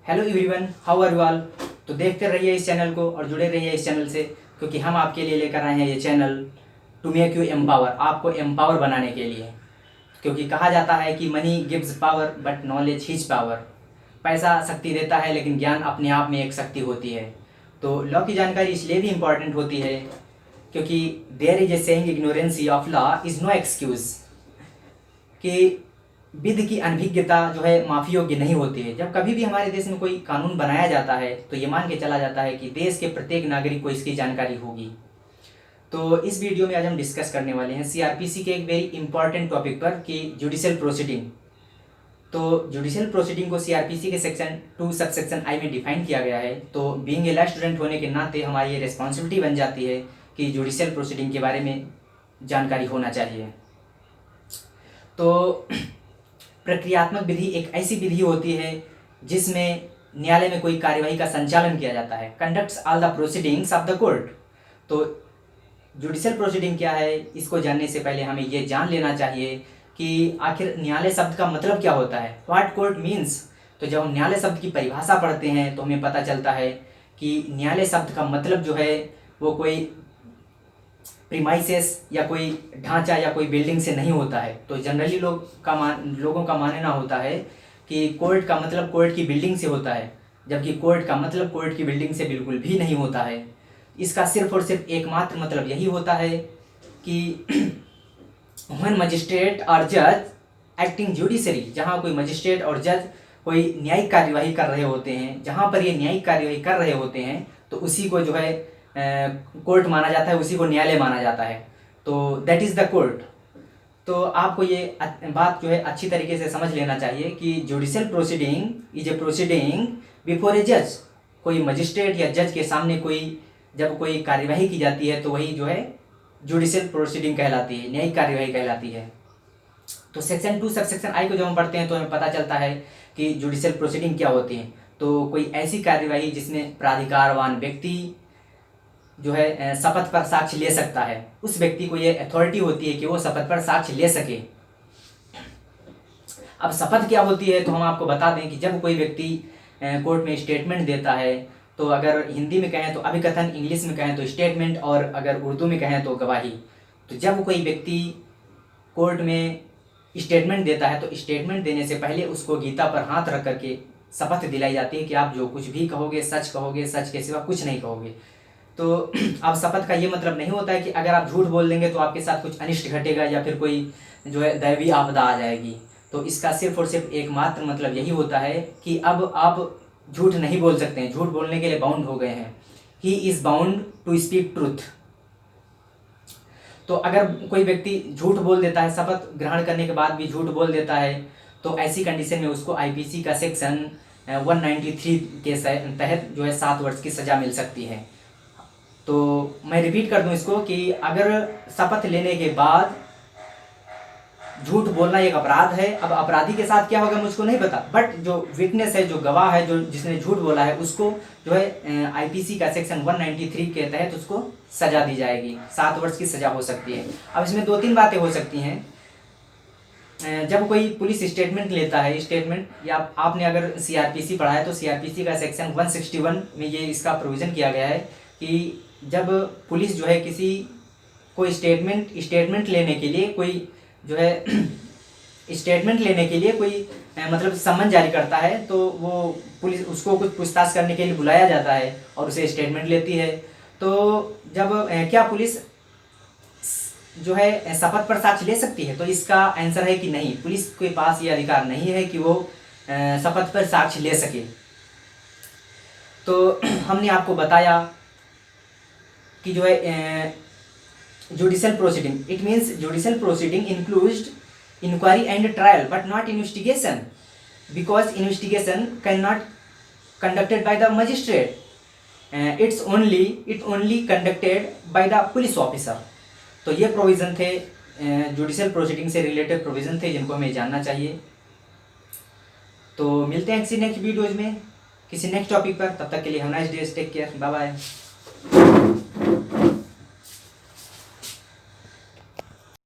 Hello everyone, how are you all. तो देखते रहिए इस चैनल को और जुड़े रहिए इस चैनल से, क्योंकि हम आपके लिए लेकर आए हैं ये channel to make you empower, आपको एम्पावर बनाने के लिए। क्योंकि कहा जाता है कि money gives power but knowledge is power. पैसा शक्ति देता है लेकिन ज्ञान अपने आप में एक शक्ति होती है। तो लॉ की जानकारी इसलिए भी इम्पॉर्टेंट होती है क्योंकि there is a saying ignorance of law is no excuse, कि विधि की अनभिज्ञता जो है माफ़ी योग्य नहीं होती है। जब कभी भी हमारे देश में कोई कानून बनाया जाता है तो ये मान के चला जाता है कि देश के प्रत्येक नागरिक को इसकी जानकारी होगी। तो इस वीडियो में आज हम डिस्कस करने वाले हैं सीआरपीसी के एक वेरी इंपॉर्टेंट टॉपिक पर कि जुडिशियल प्रोसीडिंग। तो जुडिशियल प्रोसीडिंग को सीआरपीसी के सेक्शन 2 सबसेक्शन आई में डिफाइन किया गया है। तो बीइंग ए लॉ स्टूडेंट होने के नाते हमारी ये रिस्पॉन्सिबिलिटी बन जाती है कि जुडिशियल प्रोसीडिंग के बारे में जानकारी होना चाहिए। तो प्रक्रियात्मक विधि एक ऐसी विधि होती है जिसमें न्यायालय में कोई कार्यवाही का संचालन किया जाता है, conducts all the proceedings of the court. तो जुडिशियल प्रोसीडिंग क्या है, इसको जानने से पहले हमें ये जान लेना चाहिए कि आखिर न्यायालय शब्द का मतलब क्या होता है, व्हाट कोर्ट मीन्स। तो जब हम न्यायालय शब्द की परिभाषा पढ़ते हैं तो हमें पता चलता है कि न्यायालय शब्द का मतलब जो है वो कोई प्रीमाइसेस या कोई ढांचा या कोई बिल्डिंग से नहीं होता है। तो जनरली लोगों का मानना होता है कि कोर्ट का मतलब कोर्ट की बिल्डिंग से होता है, जबकि कोर्ट का मतलब कोर्ट की बिल्डिंग से बिल्कुल भी नहीं होता है। इसका सिर्फ और सिर्फ एकमात्र मतलब यही होता है कि व्हेन मजिस्ट्रेट और जज एक्टिंग जुडिशरी, जहाँ कोई मजिस्ट्रेट और जज कोई न्यायिक कार्यवाही कर रहे होते हैं, जहाँ पर ये न्यायिक कार्यवाही कर रहे होते हैं तो उसी को जो है कोर्ट माना जाता है, उसी को न्यायालय माना जाता है। तो दैट इज़ द कोर्ट। तो आपको ये बात जो है अच्छी तरीके से समझ लेना चाहिए कि judicial proceeding is a proceeding before a जज। कोई मजिस्ट्रेट या जज के सामने जब कोई कार्यवाही की जाती है तो वही जो है जुडिशियल प्रोसीडिंग कहलाती है, न्यायिक कार्यवाही कहलाती है। तो सेक्शन 2 सबसेक्शन आई को जब हम पढ़ते हैं तो हमें पता चलता है कि जुडिशियल प्रोसीडिंग क्या होती है। तो कोई ऐसी कार्यवाही जिसमें प्राधिकारवान व्यक्ति जो है शपथ पर साक्ष्य ले सकता है, उस व्यक्ति को ये अथॉरिटी होती है कि वो शपथ पर साक्ष्य ले सके। अब शपथ क्या होती है तो हम आपको बता दें कि जब कोई व्यक्ति कोर्ट में स्टेटमेंट देता है, तो अगर हिंदी में कहें तो अभिकथन, इंग्लिश में कहें तो स्टेटमेंट, और अगर उर्दू में कहें तो गवाही। तो जब कोई व्यक्ति कोर्ट में स्टेटमेंट देता है तो स्टेटमेंट देने से पहले उसको गीता पर हाथ रख करके शपथ दिलाई जाती है कि आप जो कुछ भी कहोगे सच के सिवा कुछ नहीं कहोगे। तो अब शपथ का ये मतलब नहीं होता है कि अगर आप झूठ बोल देंगे तो आपके साथ कुछ अनिष्ट घटेगा या फिर कोई जो है दैवी आपदा आ जाएगी। तो इसका सिर्फ और सिर्फ एकमात्र मतलब यही होता है कि अब आप झूठ नहीं बोल सकते हैं, झूठ बोलने के लिए बाउंड हो गए हैं। He is bound to speak truth. तो अगर कोई व्यक्ति झूठ बोल देता है, शपथ ग्रहण करने के बाद भी झूठ बोल देता है, तो ऐसी कंडीशन में उसको आईपीसी का सेक्शन 193 के तहत जो है 7 वर्ष की सज़ा मिल सकती है। तो मैं रिपीट कर दूं इसको कि अगर शपथ लेने के बाद झूठ बोलना एक अपराध है। अब अपराधी के साथ क्या होगा मुझको नहीं पता, बट जो विटनेस है, जो गवाह है, जो जिसने झूठ बोला है, उसको जो है आईपीसी का सेक्शन 193 के तहत उसको सजा दी जाएगी, 7 वर्ष की सजा हो सकती है। अब इसमें 2-3 बातें हो सकती हैं। जब कोई पुलिस स्टेटमेंट लेता है, स्टेटमेंट, या आपने अगर सीआरपीसी पढ़ा है तो सीआरपीसी का सेक्शन 161 में ये इसका प्रोविज़न किया गया है कि जब पुलिस जो है किसी कोई स्टेटमेंट लेने के लिए कोई जो है स्टेटमेंट लेने के लिए कोई मतलब सम्मन जारी करता है, तो वो पुलिस उसको कुछ पूछताछ करने के लिए बुलाया जाता है और उसे स्टेटमेंट लेती है। तो जब क्या पुलिस जो है शपथ पर साक्ष्य ले सकती है, तो इसका आंसर है कि नहीं, पुलिस के पास ये अधिकार नहीं है कि वो शपथ पर साक्ष्य ले सके। तो हमने आपको बताया कि जो है judicial proceeding, it means judicial proceeding includes inquiry and trial but not investigation, because investigation can not conducted by the magistrate, it only conducted by the police officer. तो ये प्रोविज़न थे, जुडिशियल प्रोसीडिंग से related provision थे जिनको हमें जानना चाहिए। तो मिलते हैं किसी नेक्स्ट वीडियोज़ में किसी नेक्स्ट टॉपिक पर, तब तक के लिए have nice day, take care, bye bye.